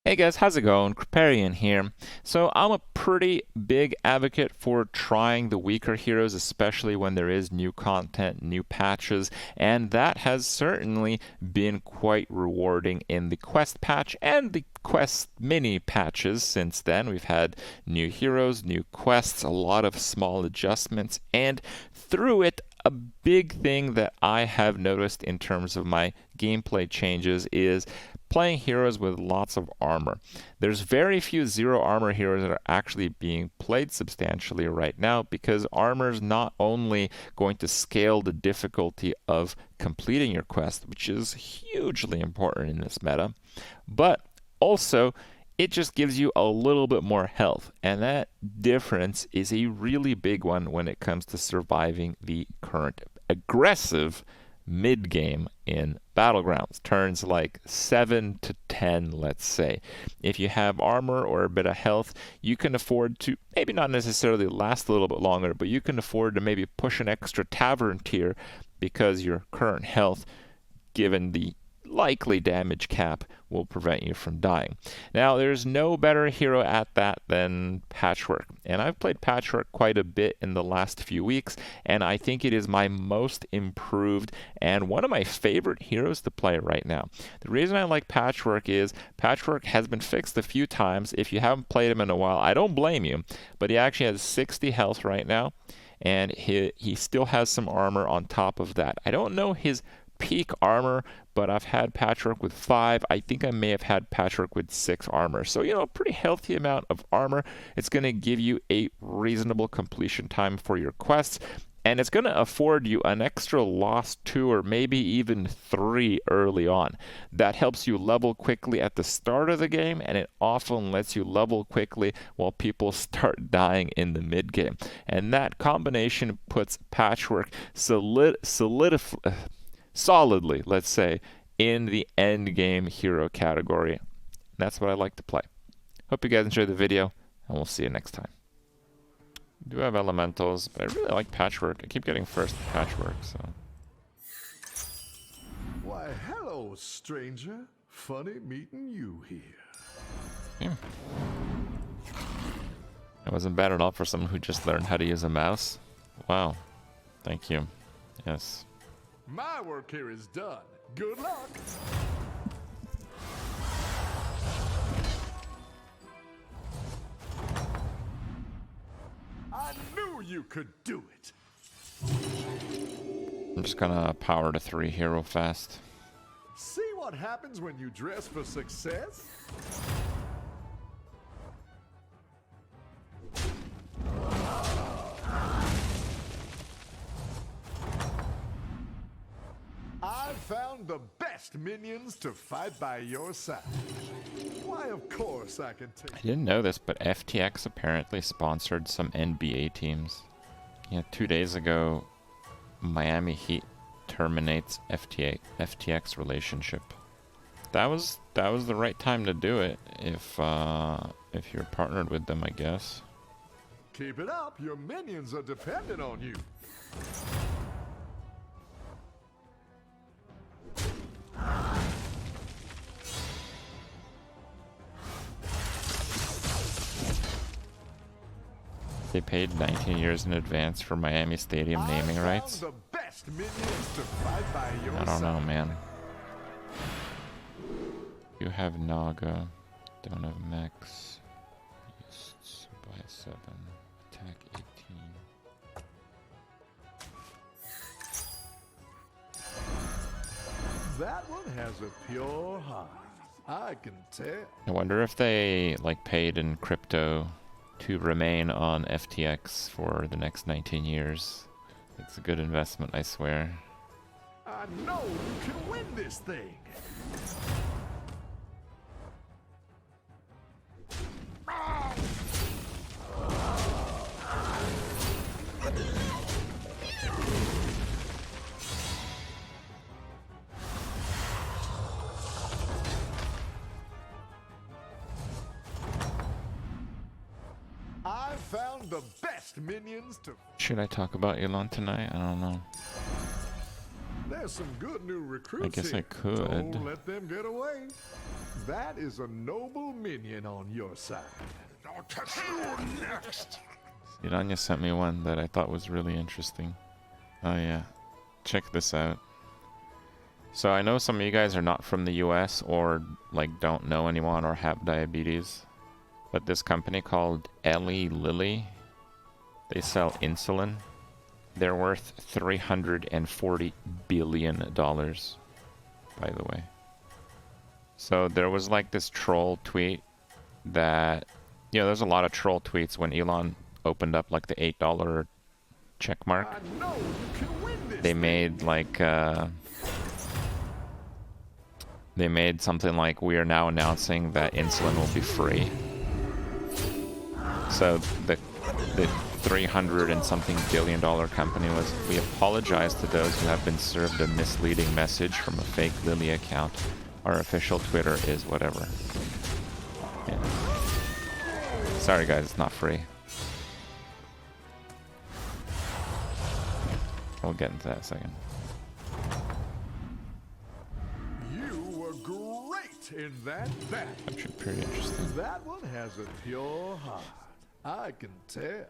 Hey guys, how's it going? Kripparrian here. So I'm a pretty big advocate for trying the weaker heroes, especially when there is new content, new patches, and that has certainly been quite rewarding in the quest patch and the quest mini patches since then. We've had new heroes, new quests, a lot of small adjustments, and through it, a big thing that I have noticed in terms of my gameplay changes is playing heroes with lots of armor. There's very few zero armor heroes that are actually being played substantially right now because armor is not only going to scale the difficulty of completing your quest, which is hugely important in this meta, but also it just gives you a little bit more health. And that difference is a really big one when it comes to surviving the current aggressive mid game in Battlegrounds. Turns like 7 to 10, let's say. If you have armor or a bit of health, you can afford to maybe not necessarily last a little bit longer, but you can afford to maybe push an extra tavern tier because your current health, given the likely damage cap, will prevent you from dying. Now, there's no better hero at that than Patchwerk, and I've played Patchwerk quite a bit in the last few weeks, and I think it is my most improved and one of my favorite heroes to play right now. The reason I like Patchwerk is Patchwerk has been fixed a few times. If you haven't played him in a while, I don't blame you, but he actually has 60 health right now, and he still has some armor on top of that. I don't know his peak armor, but I've had Patchwerk with 5. I think I may have had Patchwerk with 6 armor. So, a pretty healthy amount of armor. It's going to give you a reasonable completion time for your quests, and it's going to afford you an extra lost 2 or maybe even 3 early on. That helps you level quickly at the start of the game, and it often lets you level quickly while people start dying in the mid game. And that combination puts Patchwerk solidly, let's say, in the end game hero category. That's what I like to play. Hope you guys enjoyed the video, and we'll see you next time. I do have elementals, but I really like Patchwerk. I keep getting first Patchwerk, so. Why, hello, stranger. Funny meeting you here. Yeah. It wasn't bad at all for someone who just learned how to use a mouse. Wow. Thank you. Yes. My work here is done. Good luck. I knew you could do it. I'm just gonna power to 3 hero fast. See what happens when you dress for success? I found the best minions to fight by your side. Why, of course I can take... I didn't know this, but FTX apparently sponsored some NBA teams. Yeah, 2 days ago, Miami Heat terminates FTX relationship. That was the right time to do it if you're partnered with them, I guess. Keep it up. Your minions are dependent on you. They paid 19 years in advance for Miami Stadium naming rights. The best minions to fight by your I don't know, man. You have Naga, don't have Max. Beasts by 7, attack 18. That one has a pure heart. I can tell. I wonder if they paid in crypto to remain on FTX for the next 19 years. It's a good investment, I swear. I know you can win this thing. I found the best minions to... Should I talk about Elon tonight? I don't know. There's some good new recruits I guess here. I could. Don't let them get away. That is a noble minion on your side. I'll catch you next. Iranya sent me one that I thought was really interesting. Oh yeah, check this out. So I know some of you guys are not from the US or like don't know anyone or have diabetes, but this company called Eli Lilly, they sell insulin. They're worth $340 billion, by the way. So there was like this troll tweet that, you know, there's a lot of troll tweets when Elon opened up like the $8 check mark. I know you can win this They thing. made like they made something like, we are now announcing that insulin will be free. So the 300 and something billion dollar company was, we apologize to those who have been served a misleading message from a fake Lilly account. Our official Twitter is whatever. Yeah. Sorry guys, it's not free. We'll get into that in a second. You were great in that battle. Actually pretty interesting. That one has a pure heart. I can tell.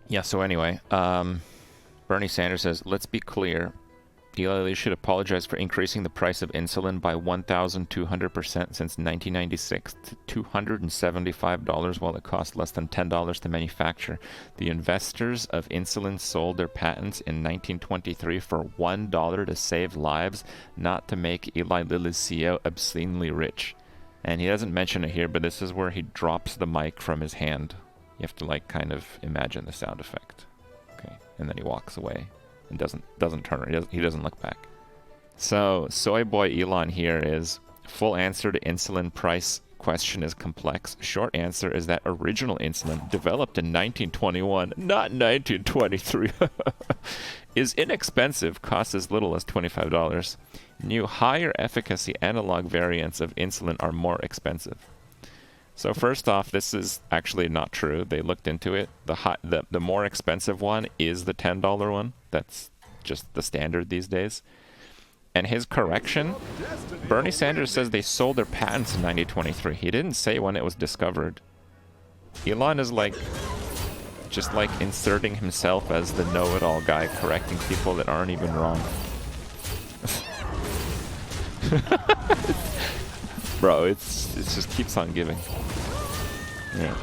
Yeah, so anyway, Bernie Sanders says, let's be clear. Eli Lilly should apologize for increasing the price of insulin by 1,200% since 1996 to $275 while it cost less than $10 to manufacture. The investors of insulin sold their patents in 1923 for $1 to save lives, not to make Eli Lilly's CEO obscenely rich. And he doesn't mention it here, but this is where he drops the mic from his hand. You have to like kind of imagine the sound effect. Okay, and then he walks away. And doesn't turn. He doesn't look back. So soy boy Elon here is, full answer to insulin price question is complex. Short answer is that original insulin, developed in 1921, not 1923, is inexpensive, costs as little as $25. New higher efficacy analog variants of insulin are more expensive. So first off, this is actually not true. They looked into it. The more expensive one is the $10 one. That's just the standard these days. And his correction, Bernie Sanders says they sold their patents in 1923. He didn't say when it was discovered. Elon is like, just like inserting himself as the know-it-all guy, correcting people that aren't even wrong. Bro, it just keeps on giving. Yeah.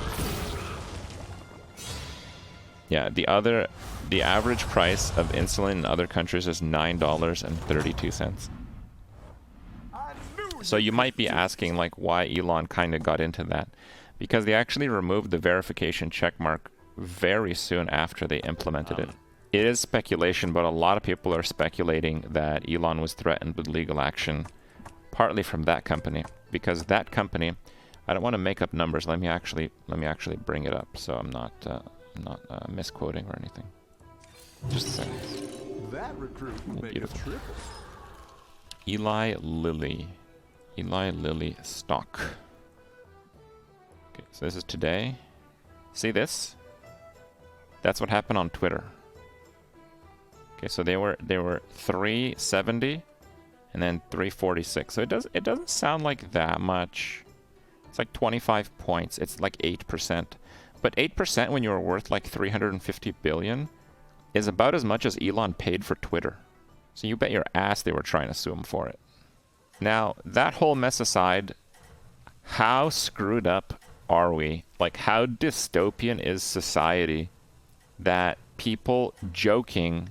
Yeah, the average price of insulin in other countries is $9.32. So you might be asking like why Elon kind of got into that. Because they actually removed the verification checkmark very soon after they implemented it. It is speculation, but a lot of people are speculating that Elon was threatened with legal action, partly from that company. Because that company, I don't want to make up numbers. Let me actually bring it up, so I'm not misquoting or anything. Just a second. That recruit will make a Beautiful. triple. Eli Lilly stock. Okay, so this is today. See this? That's what happened on Twitter. Okay, so they were 370. And then 346. So it doesn't sound like that much. It's like 25 points. It's like 8%. But 8% when you're worth like 350 billion is about as much as Elon paid for Twitter. So you bet your ass they were trying to sue him for it. Now, that whole mess aside, how screwed up are we? Like, how dystopian is society that people joking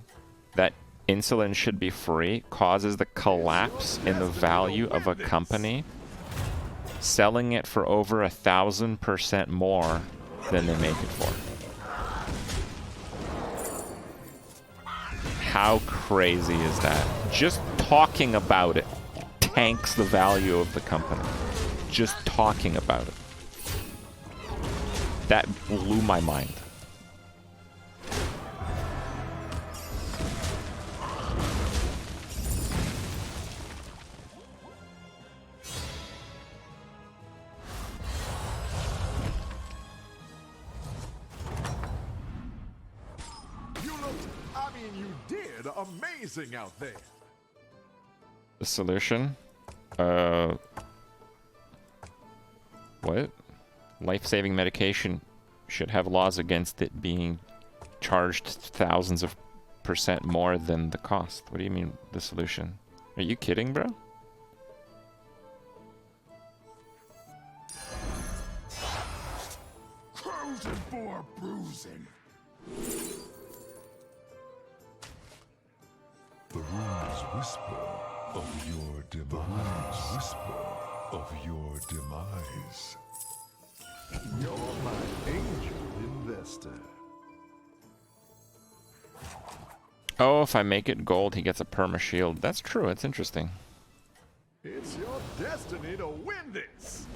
that insulin should be free causes the collapse in the value of a company selling it for over 1,000% more than they make it for. How crazy is that? Just talking about it tanks the value of the company. Just talking about it. That blew my mind. Amazing out there. The solution? What? Life-saving medication should have laws against it being charged thousands of % more than the cost. What do you mean, the solution? Are you kidding, bro? Frozen for bruising. The runes whisper of your demise. The runes whisper of your demise. You're my angel investor. Oh, if I make it gold, he gets a perma shield. That's true. It's interesting. It's your destiny to win this.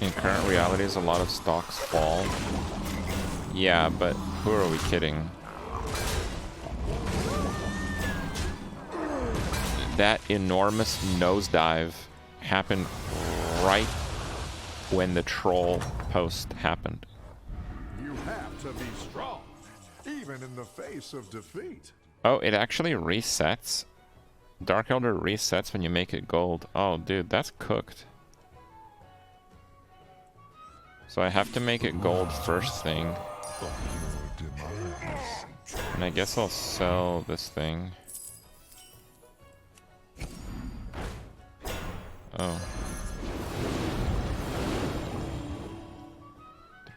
In current realities, a lot of stocks fall. Yeah, but who are we kidding? That enormous nosedive happened right when the troll post happened. You have to be strong, even in the face of defeat. Oh, it actually resets? Dark Elder resets when you make it gold. Oh, dude, that's cooked. So I have to make it gold first thing. And I guess I'll sell this thing. Oh.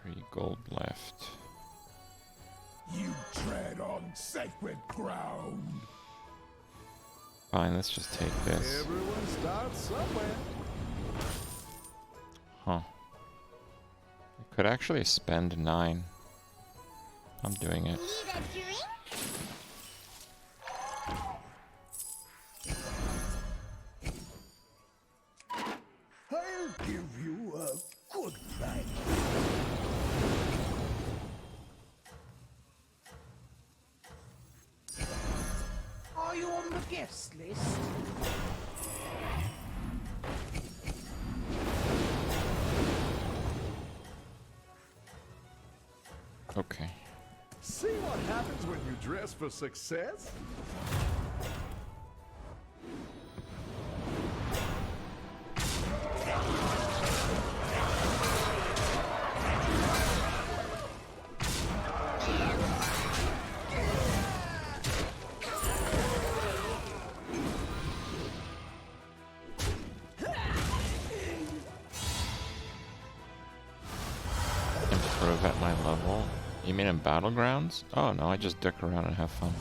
3 gold left. You tread on sacred ground. Fine, let's just take this. Everyone starts somewhere. Huh. I could actually spend 9. I'm doing it. I'll give you a good night. Are you on the guest list? Okay. See what happens when you dress for success? Improve at my level. You mean in Battlegrounds? Oh no, I just dick around and have fun.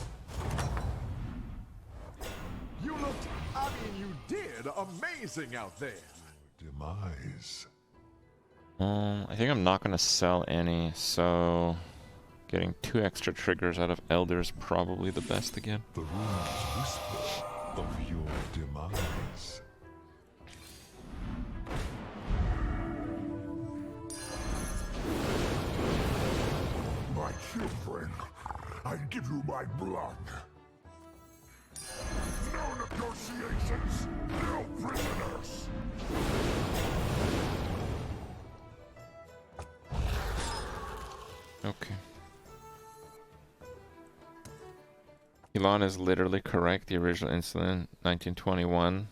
You looked, I mean, you did amazing out there. Demise. I think I'm not gonna sell any, so getting 2 extra triggers out of Elder is probably the best again. The runes whisper of your demise. My children, I give you my blood. No negotiations, no prisoners. Okay. Elon is literally correct. The original insulin, 1921,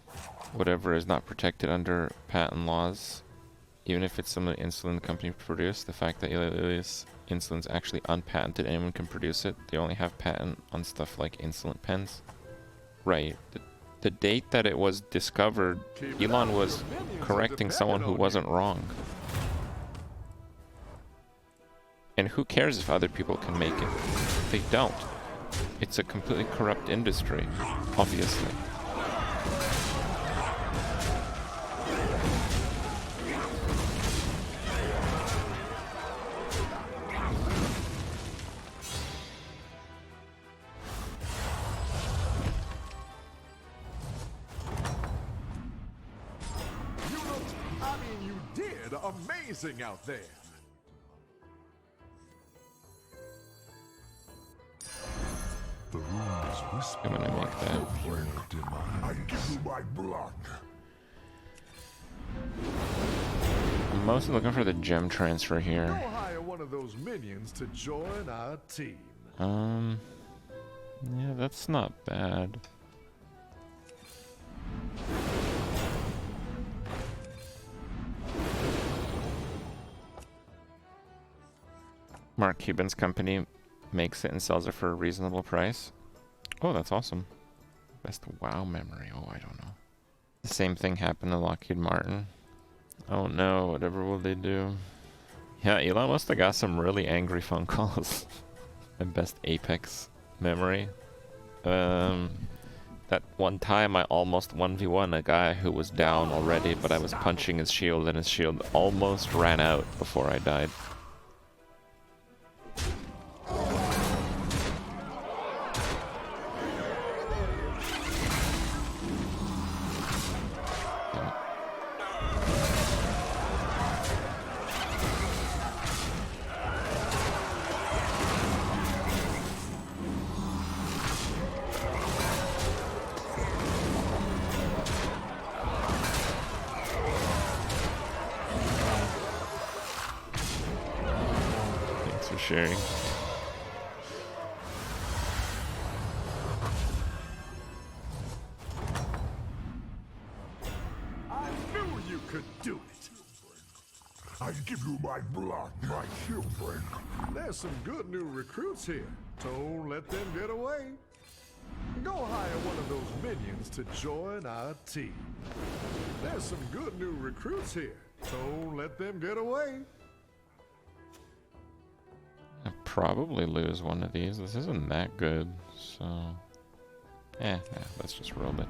whatever is not protected under patent laws, even if it's some insulin the company produced, the fact that Eli Lilly's insulin's actually unpatented, anyone can produce it. They only have patent on stuff like insulin pens. Right. The date that it was discovered, Elon was correcting someone who wasn't wrong. And who cares if other people can make it? They don't. It's a completely corrupt industry, obviously. You looked, I mean, you did amazing out there. The runes whisper. I'm gonna make that. I give you my blood. I'm mostly looking for the gem transfer Go here. hire one of of those minions to join our team. Yeah, that's not bad. Mark Cuban's company makes it and sells it for a reasonable price. Oh, that's awesome. Best WoW memory. Oh, I don't know. The same thing happened to Lockheed Martin. Oh no, whatever will they do? Yeah, Elon must have got some really angry phone calls. My best Apex memory. That one time I almost 1v1 a guy who was down already, but I was punching his shield and his shield almost ran out before I died. Sharing. I knew you could do it. I give you my blood, my shield break. There's some good new recruits here. Don't let them get away. Go hire one of those minions to join our team. There's some good new recruits here. Don't let them get away. I'll probably lose one of these. This isn't that good, so... let's just roll it.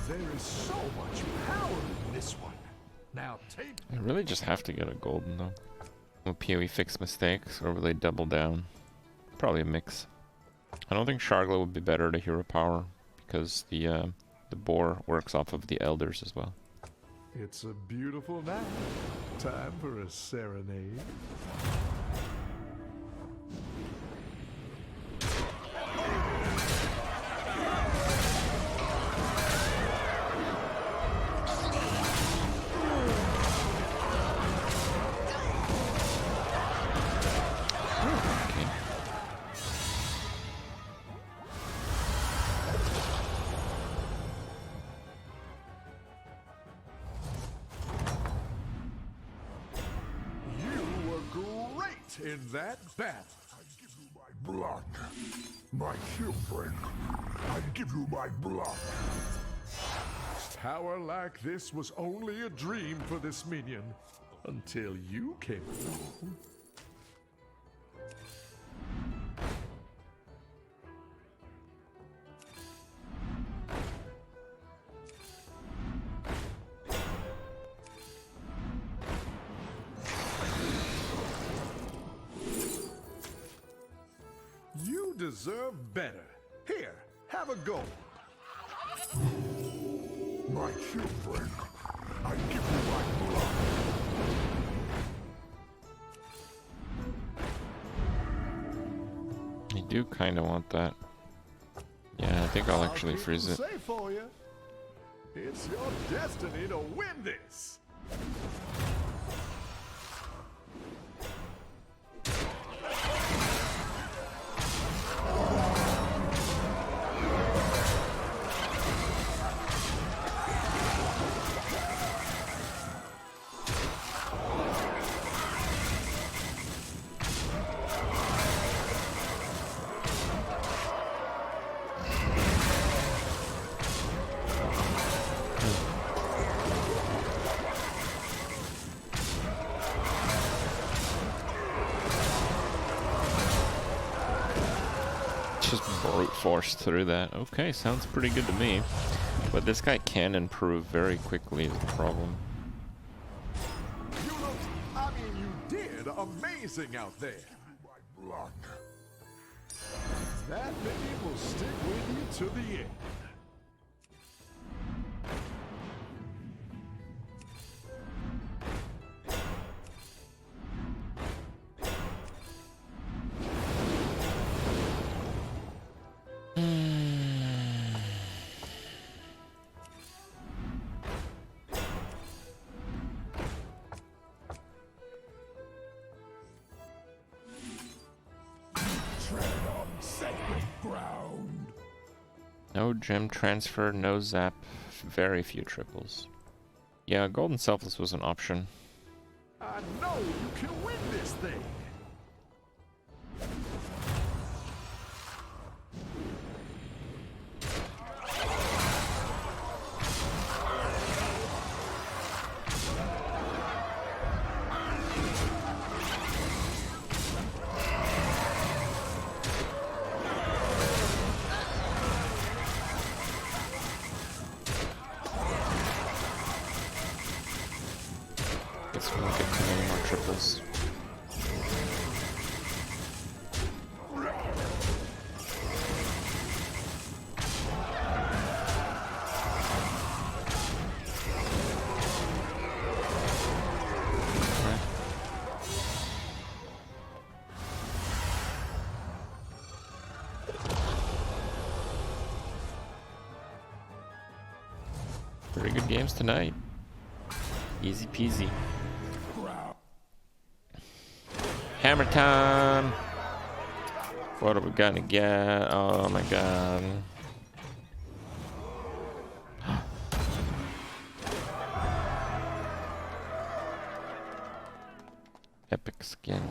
There is so much power in this one. Now take... I really just have to get a golden, though. Will PoE fix mistakes, or will they double down? Probably a mix. I don't think Shargla would be better to hero power, because the boar works off of the elders as well. It's a beautiful night. Time for a serenade. In that battle, I give you my blood, my shield break. I give you my blood. Power like this was only a dream for this minion until you came along. You deserve better. Here, have a go. My shield break. I give you my blood. I do kind of want that. Yeah, I think I'll actually freeze it. Say for you, it's your destiny to win this. Brute force through that. Okay, sounds pretty good to me. But this guy can improve very quickly is the problem. You looked, I mean, you did amazing out there. My blood. That minion will stick with you to the end. No gem transfer, no zap, very few triples. Yeah, Golden Selfless was an option. I know you can win this thing. Guess we won't get too many more triples. Pretty good games tonight. Easy peasy. Hammer time! What are we gonna get? Oh my god. Epic skin.